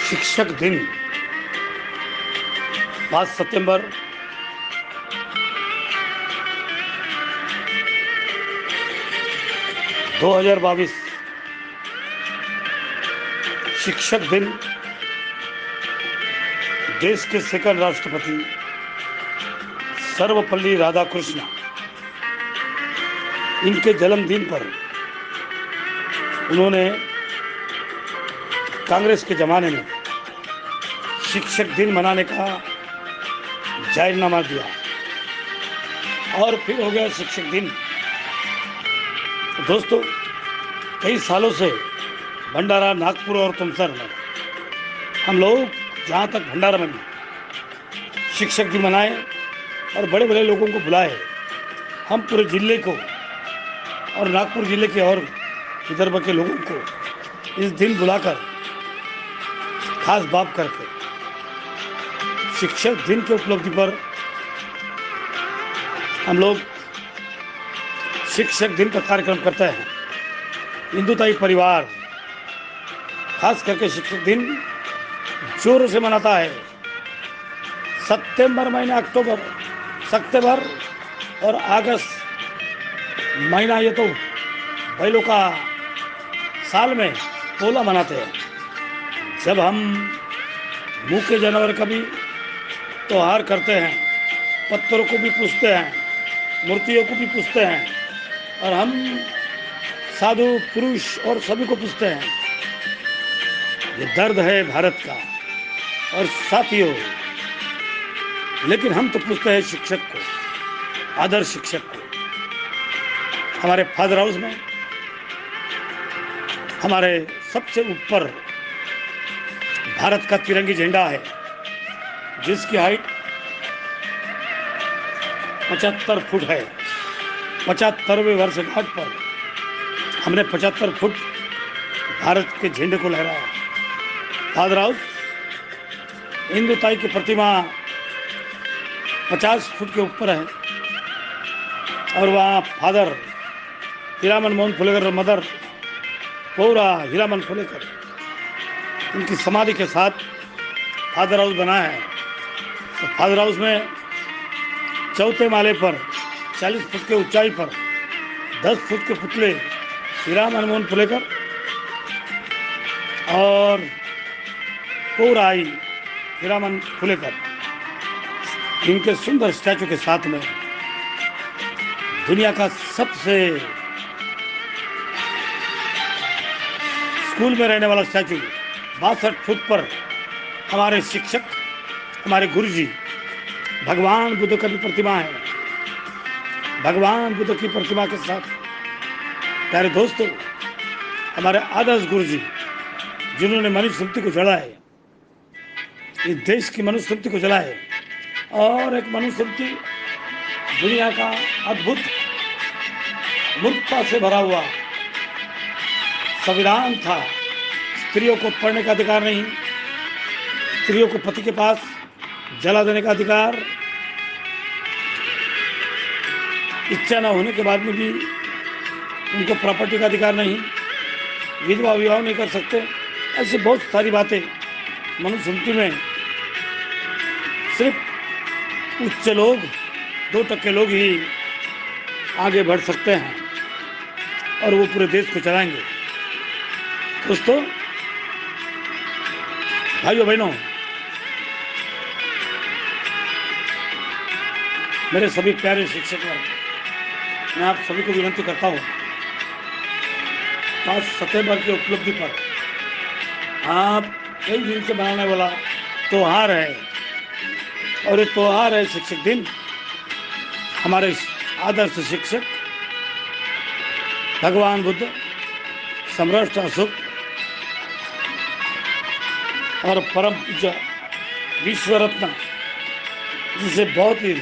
शिक्षक दिन 5 सितंबर 2022। शिक्षक दिन देश के सेकंड राष्ट्रपति सर्वपल्ली राधाकृष्ण इनके जन्मदिन पर उन्होंने कांग्रेस के ज़माने में शिक्षक दिन मनाने का जाहिरनामा दिया और फिर हो गया शिक्षक दिन। दोस्तों, कई सालों से भंडारा, नागपुर और तुमसर में हम लोग जहाँ तक भंडारा में भी शिक्षक दिन मनाए और बड़े बड़े लोगों को बुलाए। हम पूरे जिले को और नागपुर जिले के और विदर्भ के लोगों को इस दिन बुलाकर खास बात करके शिक्षक दिन के उपलब्धि पर हम लोग शिक्षक दिन का कार्यक्रम करते हैं। हिंदुताई परिवार खास करके शिक्षक दिन जोरों से मनाता है। सितंबर महीने, अक्टूबर, सितंबर और अगस्त महीना, ये तो बैलों का साल में पोला मनाते हैं। जब हम मुँह के जानवर का भी त्योहार करते हैं, पत्थरों को भी पूजते हैं, मूर्तियों को भी पूजते हैं और हम साधु पुरुष और सभी को पूजते हैं। ये दर्द है भारत का। और साथियों, लेकिन हम तो पूछते हैं शिक्षक को, आदर्श शिक्षक को। हमारे फादर हाउस में हमारे सबसे ऊपर भारत का तिरंगी झंडा है, जिसकी हाइट 75 फुट है। 75वें वर्षगांठ पर हमने 75 फुट भारत के झंडे को लहराया। फादर हाउस हिंदुताई की प्रतिमा 50 फुट के ऊपर है और वहाँ फादर हीरामन मोहन फुलेकर और मदर पौरा हीरामन फुलेकर, उनकी समाधि के साथ फादर हाउस बना है। तो फादर हाउस में चौथे माले पर 40 फुट के ऊंचाई पर 10 फुट के पुतले हीरामन मोहन फुलेकर और पौराई हीरामन फुलेकर, इनके सुंदर स्टैचू के साथ में दुनिया का सबसे स्कूल में रहने वाला स्टैचू 62 फुट पर हमारे शिक्षक, हमारे गुरुजी भगवान बुद्ध का भी प्रतिमा है। भगवान बुद्ध की प्रतिमा के साथ प्यारे दोस्तों, हमारे आदर्श गुरुजी जिन्होंने मनुस्मृति को जड़ा है, इस देश की मनुस्मृति को जड़ा है। और एक मनुस्मृति दुनिया का अद्भुत मूर्खता से भरा हुआ संविधान था। स्त्रियों को पढ़ने का अधिकार नहीं, स्त्रियों को पति के पास जला देने का अधिकार, इच्छा न होने के बाद में भी उनको प्रॉपर्टी का अधिकार नहीं, विधवा विवाह नहीं कर सकते। ऐसी बहुत सारी बातें मनुस्मृति में सिर्फ उच्च लोग, 2% लोग ही आगे बढ़ सकते हैं और वो पूरे देश को चलाएंगे। दोस्तों, भाइयों बहनों, मेरे सभी प्यारे शिक्षक वर्ग, मैं आप सभी को विनती करता हूँ, 5 सितंबर की उपलब्धि पर आप कई दिन से मनाने वाला त्योहार है और ये त्योहार है शिक्षक दिन। हमारे आदर्श शिक्षक भगवान बुद्ध, सम्राट अशोक और परम पूज्य विश्व रत्न, जिसे बहुत ही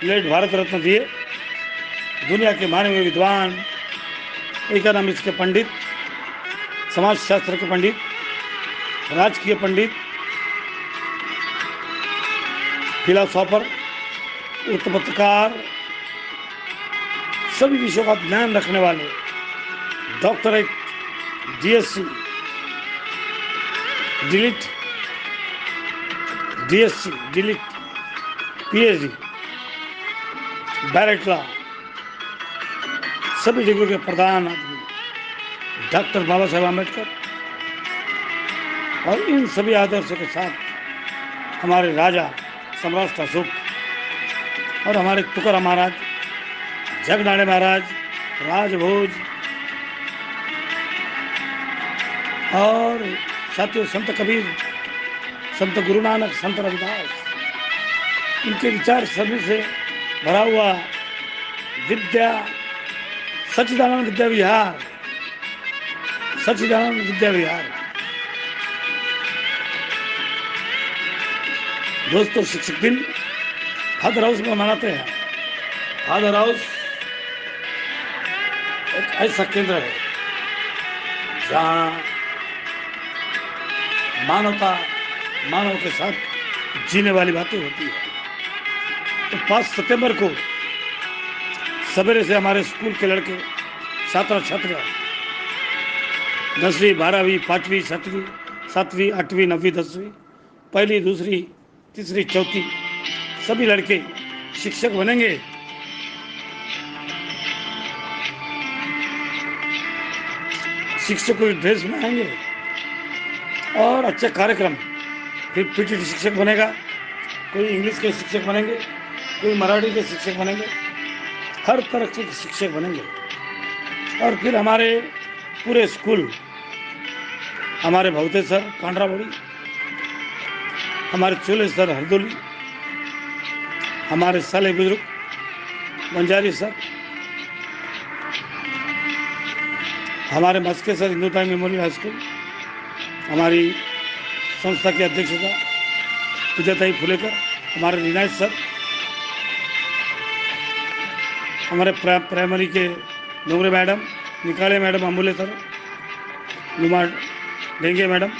लेट भारत रत्न दिए, दुनिया के माने हुए विद्वान, इकोनॉमिक्स के पंडित, समाजशास्त्र के पंडित, राजकीय पंडित, फिलोसोफर, पत्रकार, सभी विषयों का ज्ञान रखने वाले doctorate, DSc, delete DSc, delete, PhD, बैरेटला, सभी जगहों के प्रधान आदमी डॉक्टर बाबा साहेब आम्बेडकर, और इन सभी आदर्शों के साथ हमारे राजा सम्राट अशोक और हमारे तुकाराम महाराज, जगनाड़े महाराज, राजभोज और साथियों संत कबीर, संत गुरु नानक, संत रविदास, इनके विचार सभी से भरा हुआ विद्या सच्चिदानंद विद्या विहार, सच्चिदानंद विद्या विहार। दोस्तों, शिक्षक दिन फादर हाउस में मनाते हैं। फादर हाउस एक ऐसा केंद्र है जहाँ मानवता, मानव के साथ जीने वाली बातें होती है। तो 5 सितंबर को सवेरे से हमारे स्कूल के लड़के, छात्र छात्रा 10वीं 12वीं 5वीं 6वीं 7वीं 8वीं 9वीं 10वीं, पहली दूसरी तीसरी चौथी, सभी लड़के शिक्षक बनेंगे। शिक्षकों की ड्रेस में आएंगे और अच्छे कार्यक्रम, फिर PTT शिक्षक बनेगा, कोई इंग्लिश के शिक्षक बनेंगे, कोई मराठी के शिक्षक बनेंगे, हर तरह के शिक्षक बनेंगे। और फिर हमारे पूरे स्कूल, हमारे भवते सर कांड्राबोड़ी, हमारे चोले सर हरदोली, हमारे साले बुजुर्ग बंजारी सर, हमारे Maske sir हिंदुताई memorial high school, हमारी संस्था की अध्यक्षता विजयताई फुलेकर, हमारे रिनायत सर, हमारे प्राइमरी के डोंगरे मैडम, निकाले मैडम, अमूल्य सर, नुमा डेंगे मैडम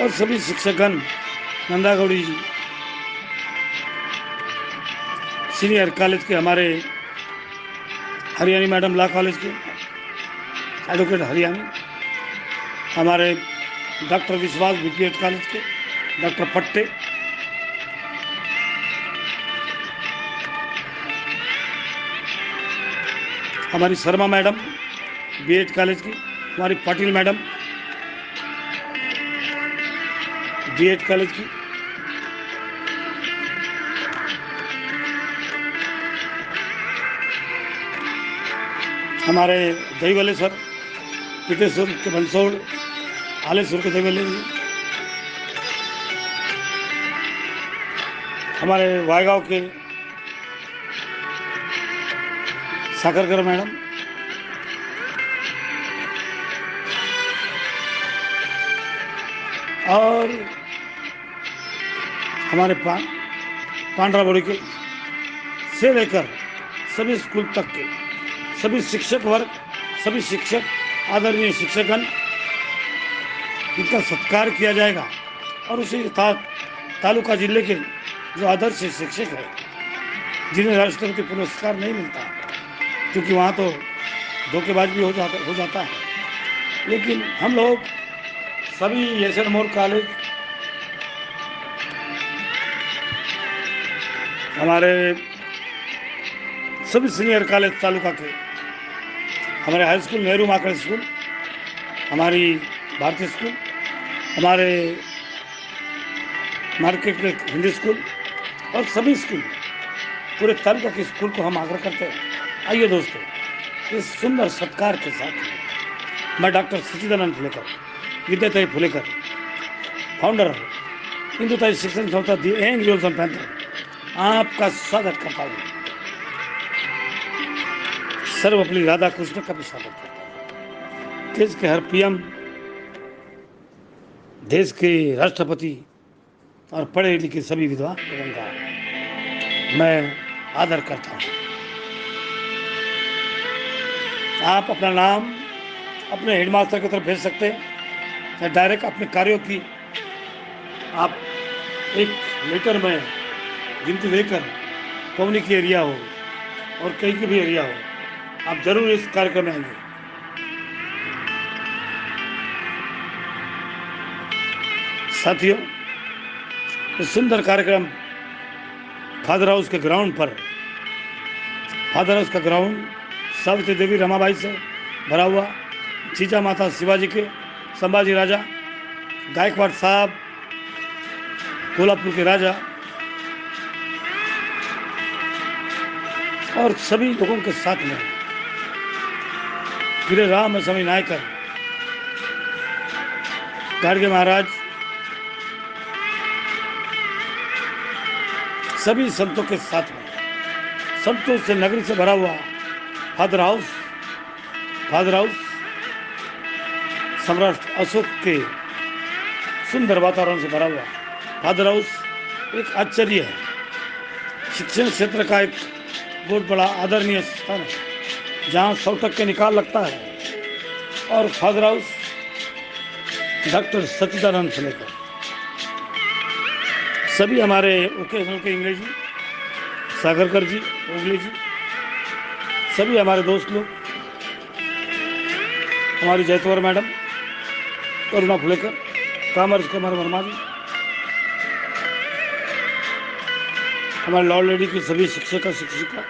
और सभी शिक्षकगण, नंदा गौड़ी जी, सीनियर कॉलेज के हमारे हरियाणी मैडम, लॉ कॉलेज के एडवोकेट हरियाणी, हमारे डॉक्टर विश्वास BPED कॉलेज के डॉक्टर पट्टे, हमारी शर्मा मैडम BED कॉलेज की, हमारी पाटिल मैडम BED कॉलेज की, हमारे दहीवले सर पितेश्वर के बंसोड़, आलेश्वर के दहीवले, हमारे वायगांव के साकरकर मैडम, और हमारे पांड्राबोड़ी के से लेकर सभी स्कूल तक के सभी शिक्षक वर्ग, सभी शिक्षक, आदरणीय शिक्षकगण, इनका सत्कार किया जाएगा। और उसी तालुका जिले के जो आदर्श शिक्षक है, जिन्हें राष्ट्रपति पुरस्कार नहीं मिलता, क्योंकि वहाँ तो धोखेबाज भी हो जाता है, लेकिन हम लोग सभी एसएन मोर कॉलेज, हमारे सभी सीनियर कॉलेज तालुका के, हमारे हाई स्कूल नेहरू माकड़ स्कूल, हमारी भारतीय स्कूल, हमारे मार्केट के हिंदी स्कूल और सभी स्कूल, पूरे तालुका के स्कूल को हम आग्रह करते हैं। आइए दोस्तों, इस सुंदर सत्कार के साथ मैं डॉक्टर सच्चिदानंद फुलेकर, विद्याताई फुलेकर, फाउंडर हिंदुताई शिक्षण संस्था दी यंग जनरेशन पैंथर, आपका स्वागत करता हूँ। सर्वपल्ली राधा कृष्ण का भी स्वागत करता हूँ। देश के हर PM, देश के राष्ट्रपति और पढ़े लिखे सभी विद्वान लोगों का मैं आदर करता हूँ। आप अपना नाम अपने हेडमास्टर की तरफ भेज सकते हैं, या डायरेक्ट अपने कार्यों की आप एक लेटर में गिनती देकर, पवनी की एरिया हो और कहीं की भी एरिया हो, आप जरूर इस कार्यक्रम में आएंगे। साथियों, इस सुंदर कार्यक्रम फादर हाउस के ग्राउंड पर, फादर हाउस का ग्राउंड सावित्री देवी रमाबाई से भरा हुआ, जीजा माता शिवाजी के, संभाजी राजा, गायकवाड़ साहब, कोल्हापुर के राजा और सभी लोगों के साथ में गिरे राम स्वामी नायकर, गाडगे महाराज, सभी संतों के साथ में संतों से नगरी से भरा हुआ फादर हाउस सम्राट अशोक के सुंदर वातावरण से भरा हुआ फादर हाउस एक आश्चर्य है। शिक्षण क्षेत्र का एक बहुत बड़ा आदरणीय स्थान है जहाँ 100% निकाल लगता है। और फादर हाउस डॉक्टर सच्चिदानंद से लेकर सभी हमारे ओकेजनल के इंग्लिश, सागरकर जी, ओगले जी, सभी हमारे दोस्त लोग, हमारी जयतवर मैडम, करुणा फुलेकर, कामर्स के हमारे वर्मा जी, हमारे लॉ लेडी की सभी शिक्षक और शिक्षिका,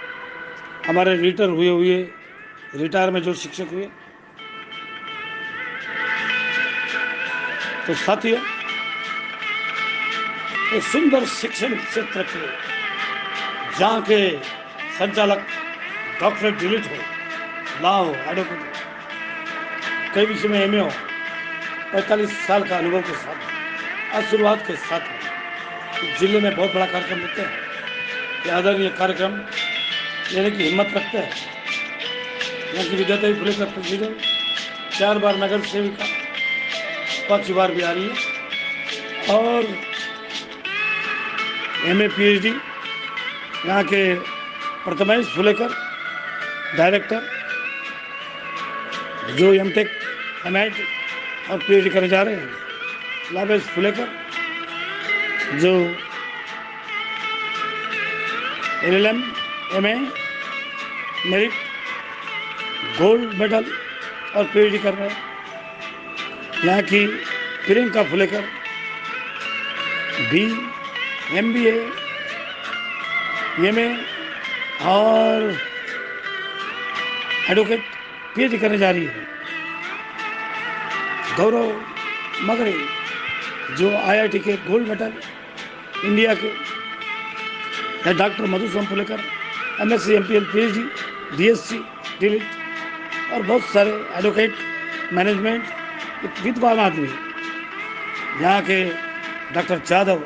हमारे रिटायर में जो शिक्षक हुए, तो साथियों, एक सुंदर शिक्षण क्षेत्र के जहाँ के संचालक डॉक्टरेट डिलीट हो, लॉ हो, एडवोकेट हो, कई विषय में एमए हो, 45 साल का अनुभव के साथ आज शुरुआत के साथ में जिले में बहुत बड़ा कार्यक्रम लेते हैं। ये आदरणीय कार्यक्रम लेने की हिम्मत रखते हैं। यहाँ की विद्यादेवी फुलेकर प्रेसिडेंट, 4 बार नगर सेविका, 5 बार भी आ रही है, और एमए पीएचडी यहाँ के प्रथमेश फुलेकर डायरेक्टर, जो एमटेक, एमआईटी और पीएचडी करने जा रहे हैं, लाभेश फुलेकर जो LLM, MA, merit, gold medal और पीएचडी कर रहे हैं। यहाँ की Priyanka Phulekar B, MBA, MA और एडवोकेट पीएचडी करने जा रही है। गौरव मगरे जो आईआईटी के गोल्ड मेडल इंडिया के, doctor Madhusudan Phulekar MSc, MPL, PhD, DSc, DLitt और बहुत सारे एडवोकेट, मैनेजमेंट, एक विद्वान आदमी। यहाँ के डॉक्टर जाधव,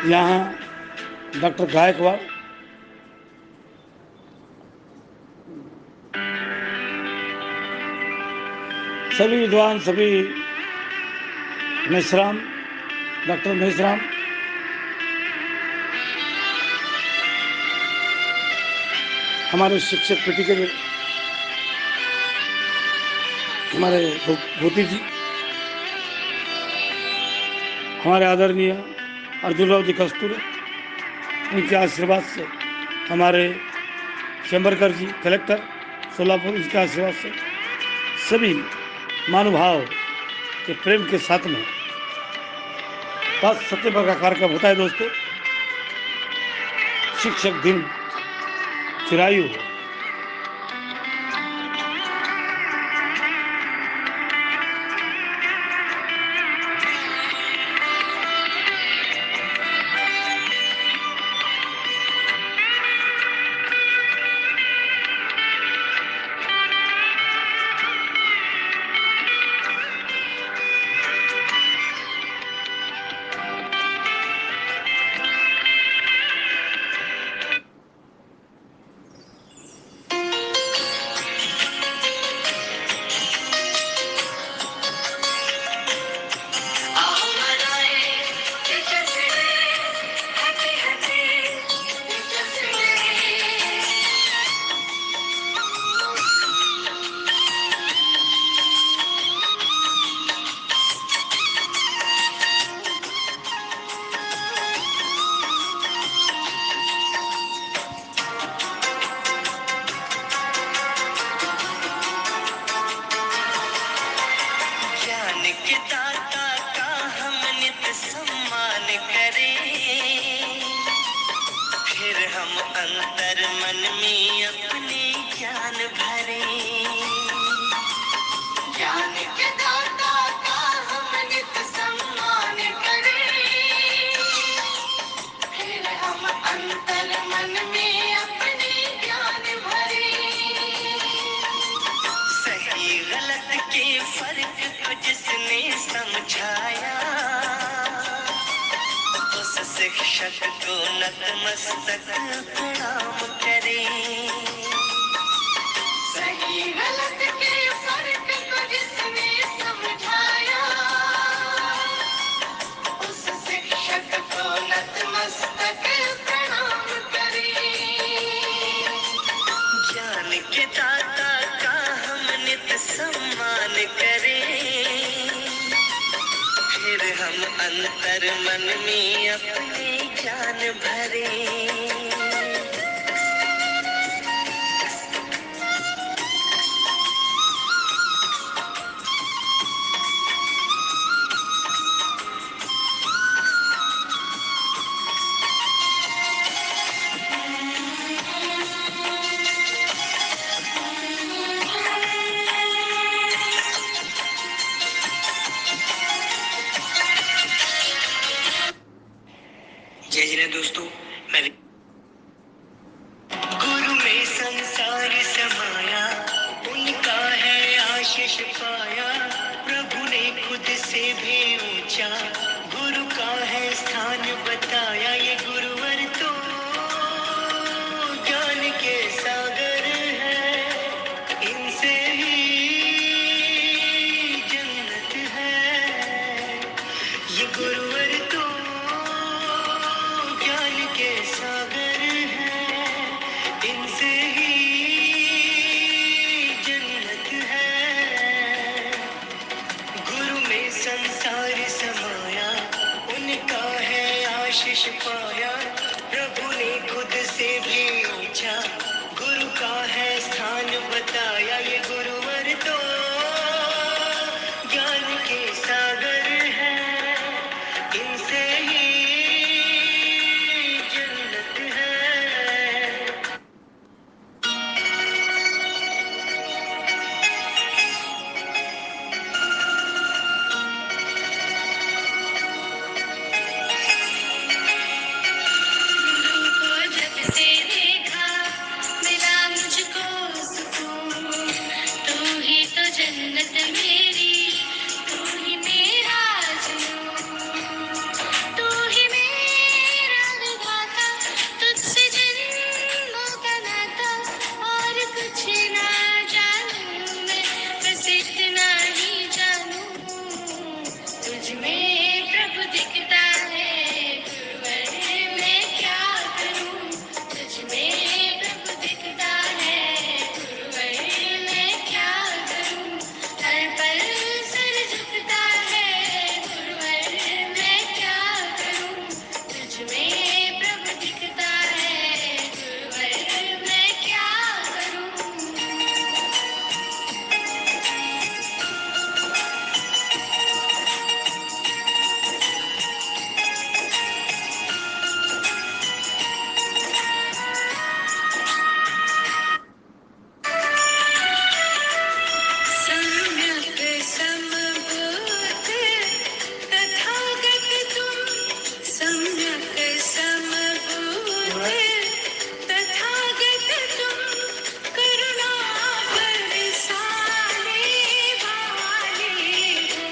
यहाँ डॉक्टर गायकवाड़, सभी विद्वान, सभी मेश्राम, डॉक्टर मेश्राम, हमारे शिक्षक पीटी के हमारे भूति जी, हमारे आदरणीय अर्जुनराव जी कस्तूरे, इनके आशीर्वाद से, हमारे चेंबरकर जी कलेक्टर सोलापुर, इनके आशीर्वाद से, सभी महानुभाव के प्रेम के साथ में 5 सितंबर का कार्यक्रम होता है। दोस्तों, शिक्षक दिन चिरायु। शिक्षक को नतमस्तक प्रणाम करें। सही गलत के फर्क को जिसने समझाया, उस शिक्षक को नतमस्तक प्रणाम करें। ज्ञान के दाता का हम नित सम्मान करें, फिर हम अंतर मन में अपने ज्ञान भरें। जय जिने दोस्तों, मैं गुरु में संसार समाया, उनका है आशीष पाया। प्रभु ने खुद से भी ऊंचा गुरु का है स्थान बताया। ये गुरुवर तो ज्ञान के सागर है, इनसे ही जन्नत है। ये गुरुवर तो ज्ञान के सागर है, इनसे ही जन्नत है। गुरु में संसार समाया, उनका है आशीष पाया। प्रभु ने खुद से भी ऊंचा गुरु का है स्थान बताया। ये गुरुवर तो ज्ञान के सागर है, इनसे ही जन्नत है। गुरु को जब से देखा मिला मुझको सुकून। तू ही तो जन्नत मेरी, तू ही मेरा जुनून। तू ही मेरा विधाता, तुझसे जन्मों का नाता। और कुछ ना जानूं मैं, बस इतना ही जानूं, तुझ में प्रभु दिखता है। गुरुवर मैं क्या करूं, तुझ में प्रभु दिखता है। गुरुवर मैं क्या करूं, हर पल सर झुकता है। गुरुवर मैं क्या करूं, तुझ में प्रभु दिखता है। गुरुवर मैं क्या करूं। सम्यक समबुद्ध तथागत तुम, सम्यक समबुद्ध तथागत तुम। करुणा बरसाने वाले हो,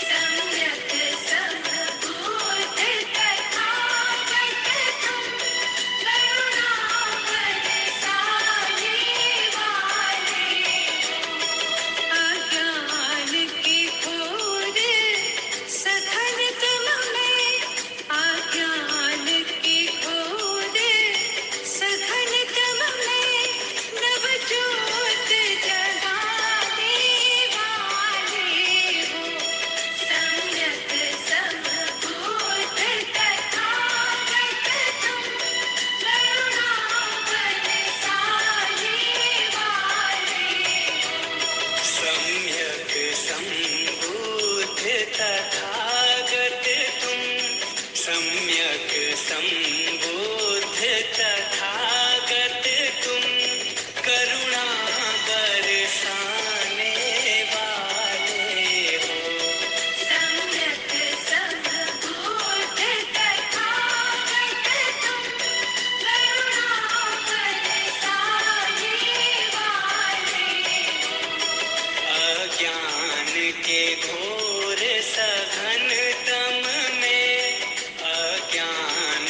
सम्यक समबुद्ध तथागत तुम। करुणा बरसाने वाले हो, अज्ञान के घोर सघन तुम में। अज्ञान के घोर सघन तुम में, नव ज्योत जगाने वाले हो। सम्यक समबुद्ध तथागत तुम। करुणा बरसाने वाले हो, सम्यक संबुद्ध तथागत तुम। सम्यक संबुद्ध तथागत तुम। करुणा बरसाने वाले हो, सम्यक संबुद्ध तथागत तुम। करुणा बरसाने वाले हो, अज्ञान के घोर सघन तम में। अज्ञान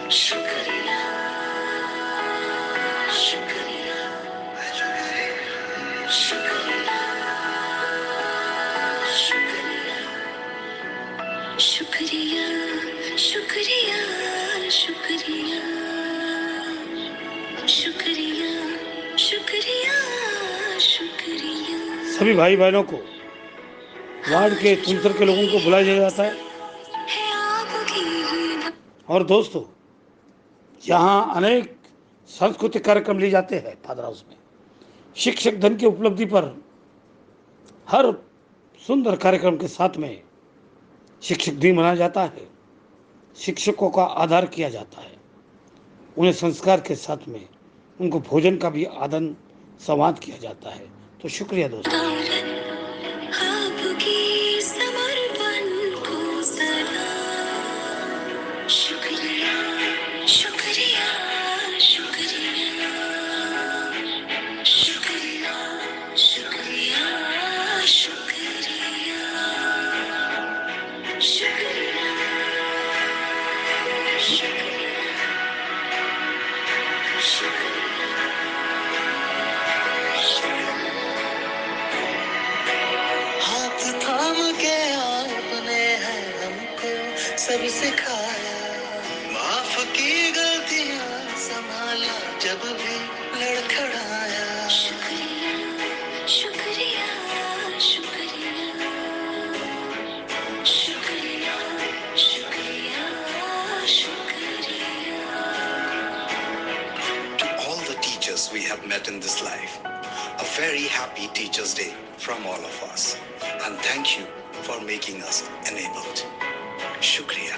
शुक्रिया शुक्रिया शुक्रिया शुक्रिया शुक्रिया शुक्रिया शुक्रिया शुक्रिया शुक्रिया शुक्रिया। सभी भाई बहनों को, वार्ड के तुमसर के लोगों को बुलाया जाता है। और दोस्तों, यहाँ अनेक सांस्कृतिक कार्यक्रम लिए जाते हैं फादर हाउस में। शिक्षक दिन की उपलब्धि पर हर सुंदर कार्यक्रम के साथ में शिक्षक दिन मनाया जाता है। शिक्षकों का आदर किया जाता है, उन्हें संस्कार के साथ में उनको भोजन का भी आदर संवाद किया जाता है। तो शुक्रिया दोस्तों। आपकी समर्पण को सलाम। शुक्रिया शुक्रिया शुक्रिया शुक्रिया शुक्रिया शुक्रिया शुक्रिया हाथ थाम के आपने है हमको सब सिखाया, माफ की गलतियां संभाला जब भी लड़खड़ाया। शुक्रिया शुक्रिया शुक्रिया शुक्रिया शुक्रिया शुक्रिया। To all the teachers we have met in this life, a very happy Teachers' Day from all of us. And thank you for making us enabled. Shukriya.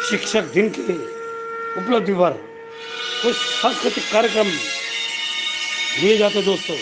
शिक्षक दिन के उपलब्धि पर कुछ सांस्कृतिक कार्यक्रम लिए जाते दोस्तों।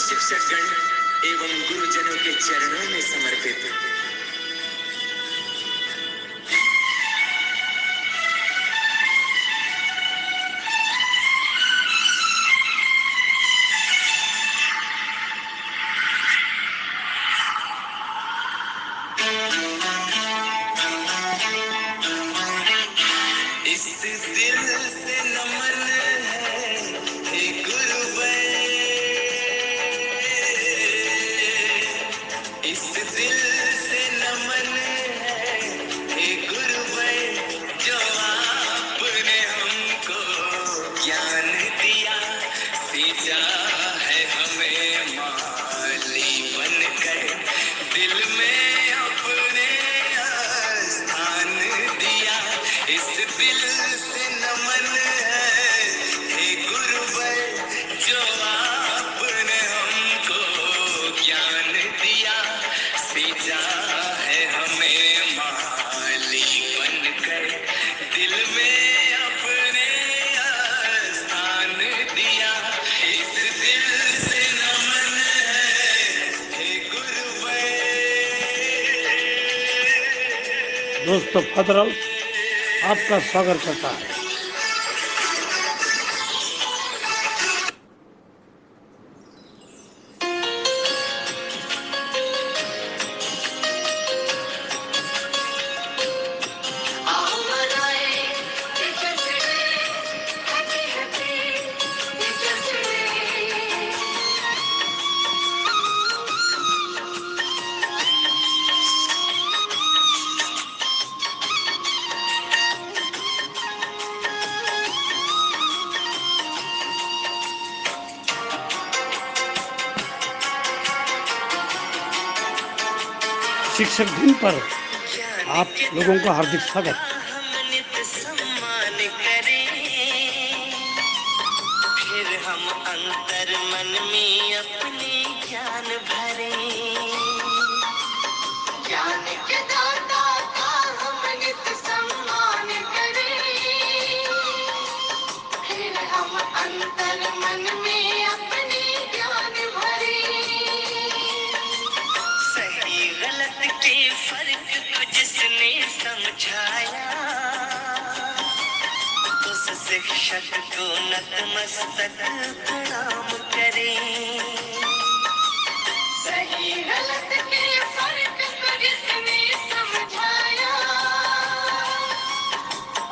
शिक्षकगण एवं गुरुजनों के चरणों में समर्पित। इस दिल से नमन है हे गुरुवर, इस दिल से नमन है हे गुरुवर, जो आपने हमको ज्ञान दिया, सींचा है हमें माली बनकर, दिल में अपने स्थान दिया। इस दिल से नमन है हे गुरुवर, जो आपने हमको ज्ञान दिया, सींचा है हमें माली बनकर, दिल में अपने स्थान दिया। इस दिल से नमन है हे गुरुवर। दोस्तों, फदरल आपका स्वागत करता है। आओ मनाए teachers day, happy happy teachers day. शिक्षक दिन पर आप लोगों का हार्दिक स्वागत। हम नित सम्मान करें, फिर हम अंतर मन में अपने ज्ञान भरें। ज्ञान के दाता का हम नित सम्मान करें, फिर हम अंतर मन में अपने ज्ञान भरें। सही गलत के फर्क को जिसने समझाया, उस शिक्षक को नतमस्तक प्रणाम करें। सही गलत के फर्क को जिसने समझाया,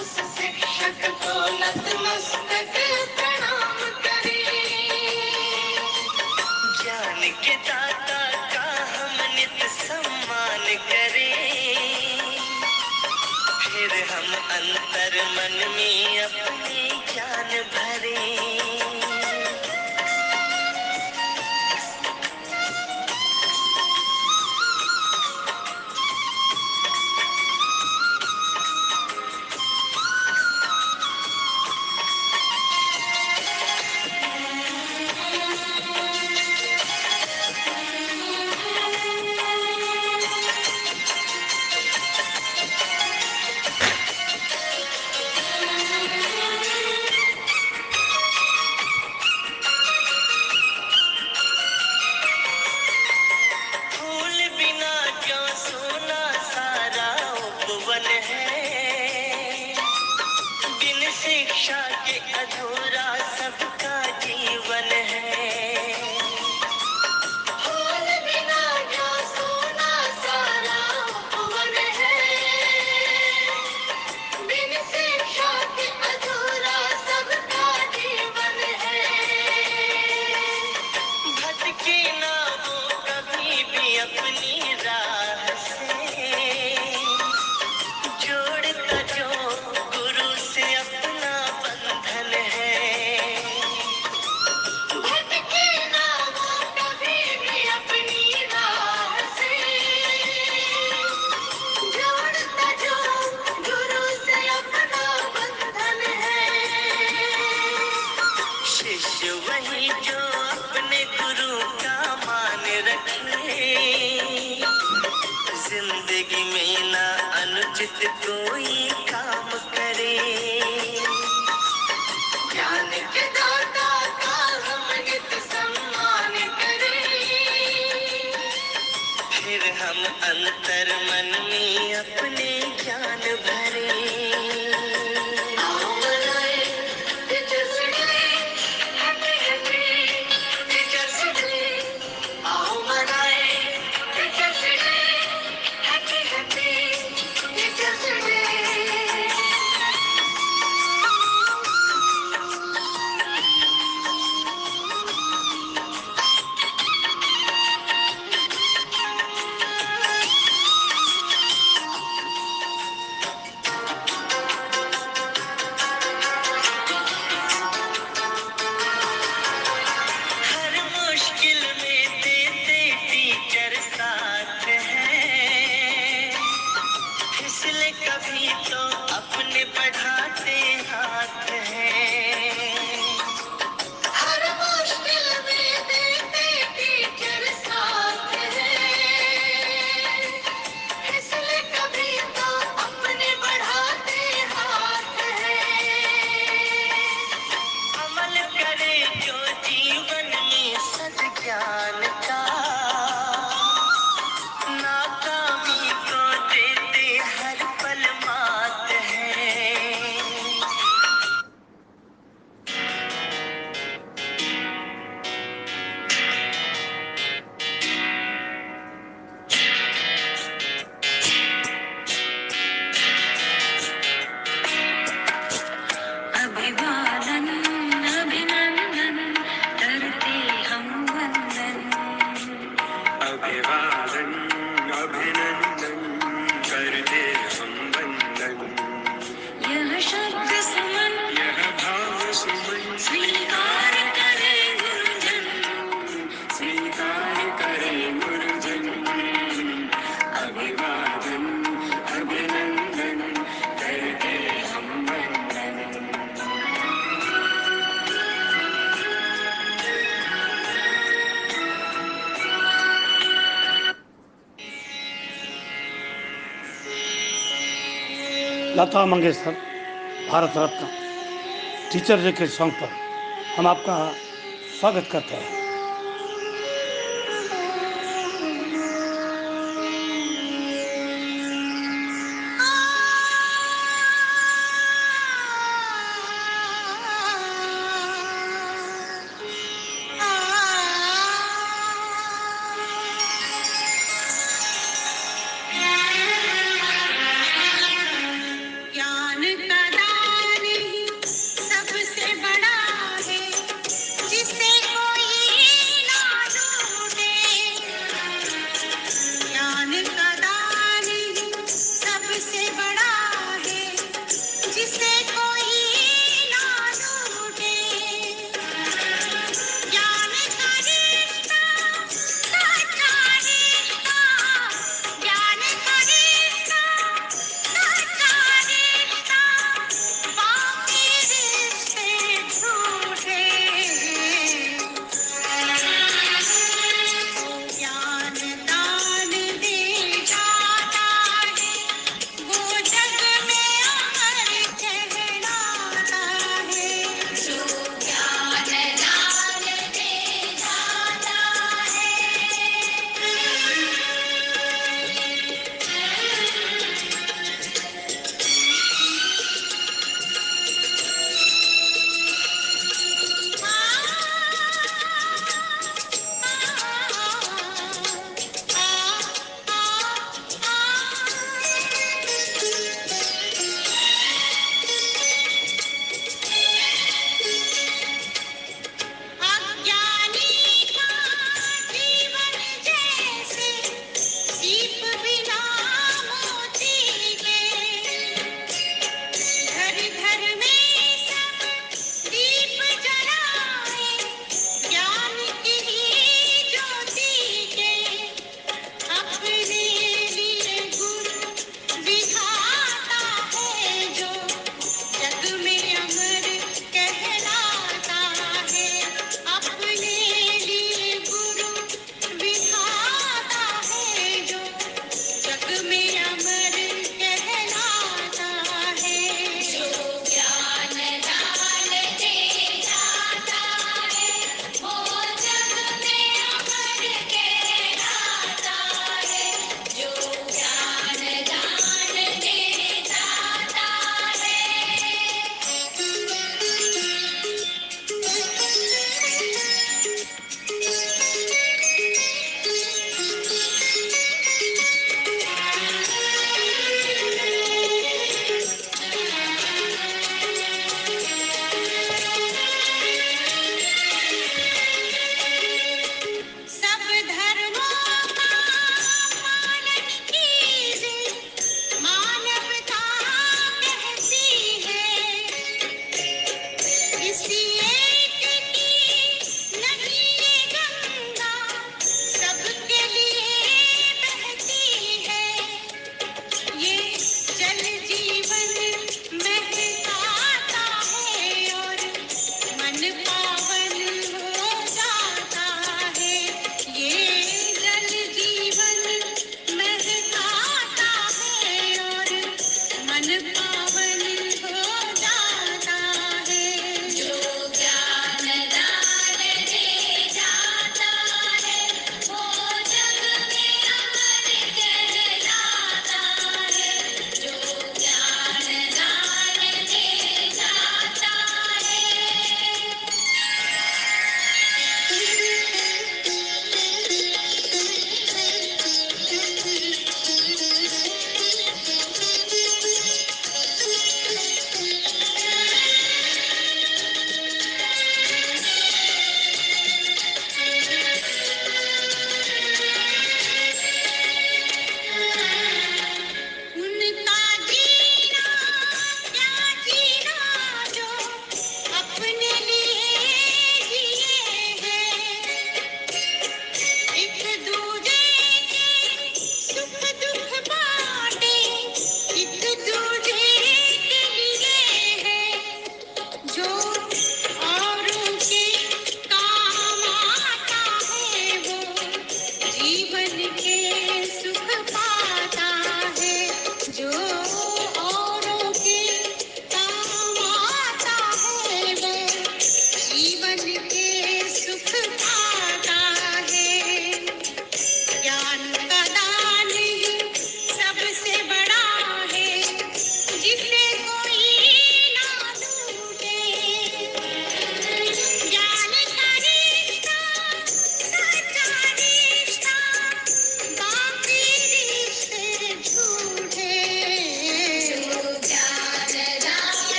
उस शिक्षक को नतमस्तक प्रणाम करें। ज्ञान के दाता का हम नित सम्मान करें, फिर हम अंतर मन में अपने ज्ञान भरें। फूल बिना क्यों सोना सारा उपवन है, बिन शिक्षा के अधूरा सबका जीवन है। फूल बिना क्यों सोना सारा उपवन है, बिन शिक्षा के अधूरा सबका जीवन है। भटके ना वो कभी भी अपनी राह से, जोड़ता जो गुरु से अपना बंधन है। भटके अंतर मन में अपने ज्ञान भरे। आओ मनाए teachers day, happy happy teachers day. आओ मनाए teachers day, happy happy teachers day. हर मुश्किल में देते टीचर साथ हैं, फिसले कभी तो अपने बढ़ाते हाथ हैं। हर मुश्किल में देते टीचर साथ हैं, फिसले कभी तो अपने बढ़ाते हाथ हैं। अमल करे जो जीवन में सद्ज्ञान का, नाकामी को देते हर पल मात है। अभिवादन अभिनंदन करते हम वंदन। अभिवादन अभिनंदन करते हम वंदन। यह शब्द सुमन, यह भाव सुमन स्वीकार करे गुरुजन, स्वीकार करे गुरुजन। अभिवादन अभिनंदन करते हम वंदन। लता मंगेशकर भारत रत्न टीचर डे के सॉन्ग पर हम आपका स्वागत करते हैं। ज्ञान का दान ही सबसे बड़ा है, जिसे कोई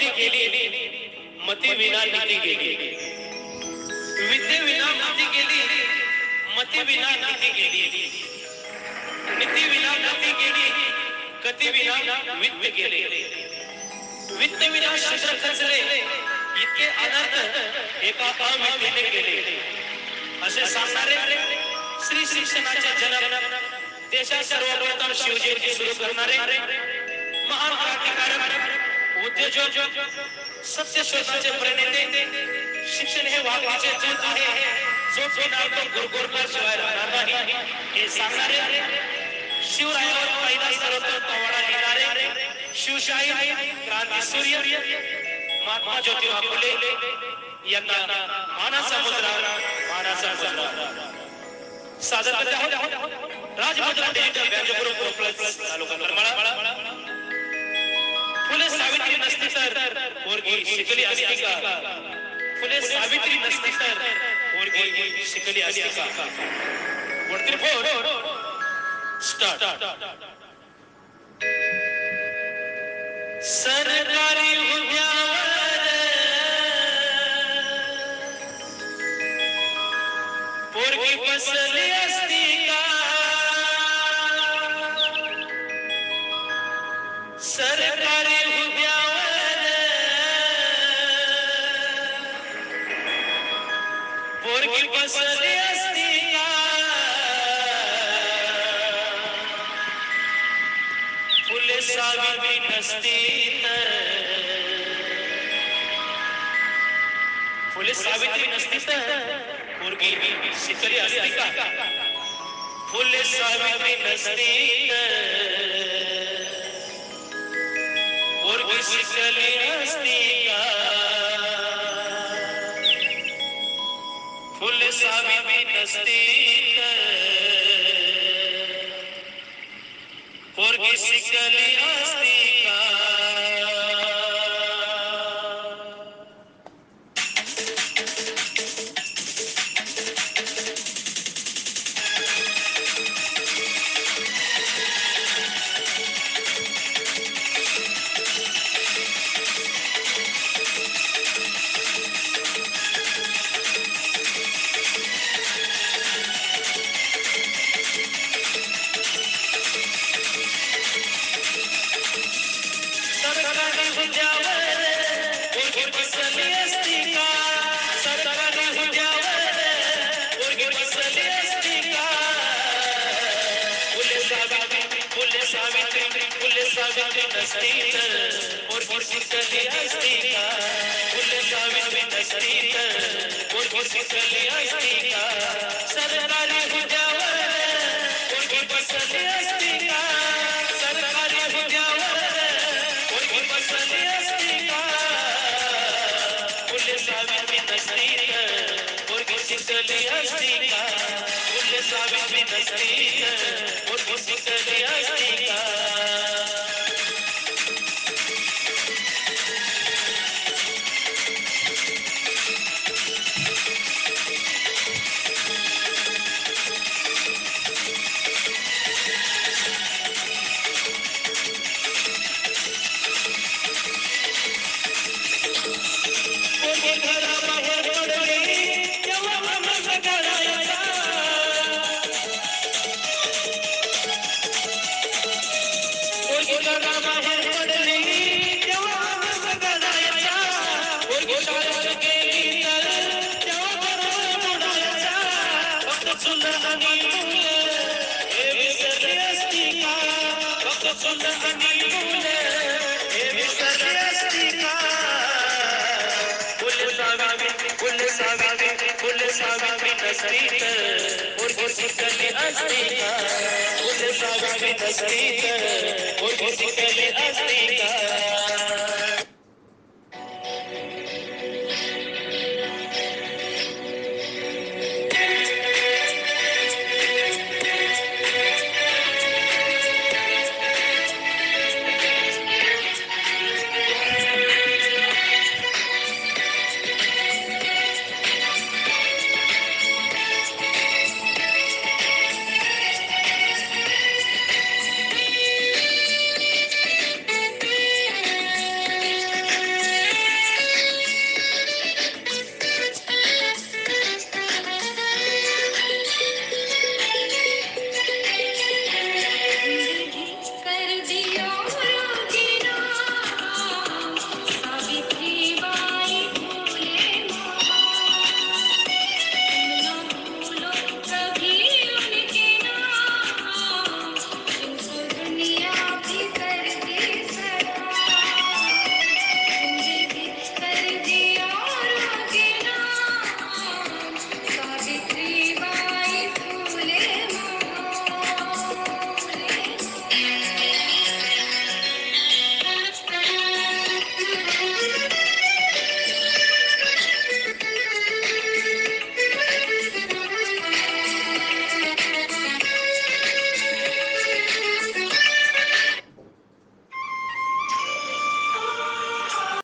मती गेली मती विना नीती गेली विद्येविना मती गेली मती विना नीती गेली नीती विना गती गेली गती विना वित्त गेले वित्त विना शस्त्र खचले इतके अनर्थ एका अमितीने गेले असे सांगणारे श्री शिक्षणाचे जनक देशात सर्वप्रथम शिवजयंती सुरू करणारे महान क्रांतिकारक उद्योजक सत्य शोधाचे प्रणेते शिक्षण हे वाघाचे दूध आहे जो पिणार तो गुरगुरला शिवाय राहणार नाही हे सांगणारे शिवरायावर पहिला सर्वोत्तम पोवाडा लिहिणारे शिवशाही क्रांती सूर्य महात्मा ज्योतिबा फुले यांना मानाचा मुद्रा सादर करत आहोत राजमुद्रा डिजिटल व्याजगुरु कॉम्प्लेक्स तालुका करमाळा फुले सावित्री नसती तर पोरगी शिकली असती का फुले सावित्री नसती तर पोरगी शिकली असती का वरती फोर स्टार्ट सरकारी उद्यावर पोरगी बसली असती का सरकारी उद्यावर पोरगी बसली असती का फुले सावित्री नसती फुले सावित्री नसती तर पोरगी शिकली असती का फुले सावित्री नसती पोरगी शिकली असती का फुले सावित्री नसती पोरगी शिकली असती का Astika,